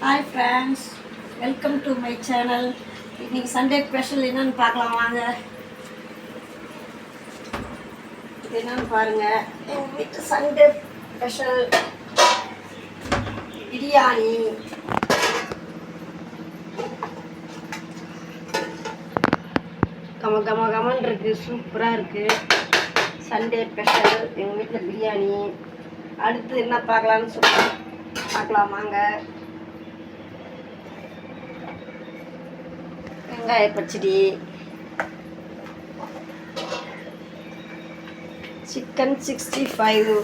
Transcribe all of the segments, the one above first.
Hi friends, welcome to my channel. இன்றைக்கி Sunday special என்னென்னு பார்க்கலாம் வாங்க. இது என்னென்னு பாருங்கள். எங்கள் வீட்டு சண்டே ஸ்பெஷல் பிரியாணி. கமன் இருக்குது, சூப்பராக இருக்குது. சண்டே ஸ்பெஷல் எங்கள் வீட்டில் பிரியாணி. அடுத்து என்ன பார்க்கலான்னு சொல்லி பார்க்கலாம் வாங்க. வெங்காய பச்சடி, சிக்கன் 65,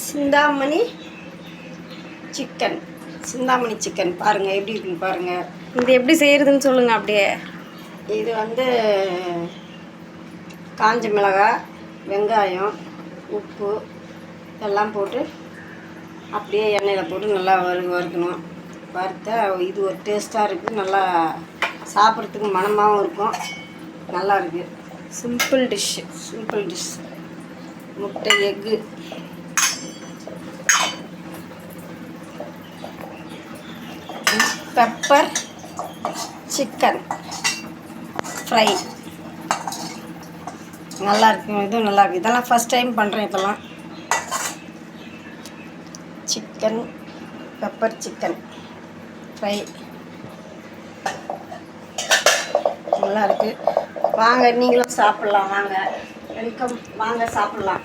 சிந்தாமணி சிக்கன் பாருங்கள் எப்படி இருக்குன்னு பாருங்கள். இது எப்படி செய்கிறதுன்னு சொல்லுங்கள். அப்படியே இது காஞ்ச மிளகாய், வெங்காயம், உப்பு எல்லாம் போட்டு அப்படியே எண்ணெயில் போட்டு நல்லா வறுக்கணும். வறுத்தா இது ஒரு டேஸ்ட்டாக இருக்குது. நல்லா சாப்பிட்றதுக்கு மணமாகவும் இருக்கும். நல்லா இருக்குது. Simple dish. முட்டை, எக்கு, பெப்பர் சிக்கன் ஃப்ரை நல்லா இருக்கும். இதுவும் நல்லா இருக்குது. இதெல்லாம் ஃபஸ்ட் டைம் பண்ணுறேன். இதெல்லாம் பெப்பர் சிக்கன் ஃப்ரை நல்லா இருக்குது. வாங்க, நீங்களும் சாப்பிட்லாம். வாங்க, வெல்கம். வாங்க சாப்பிட்லாம்.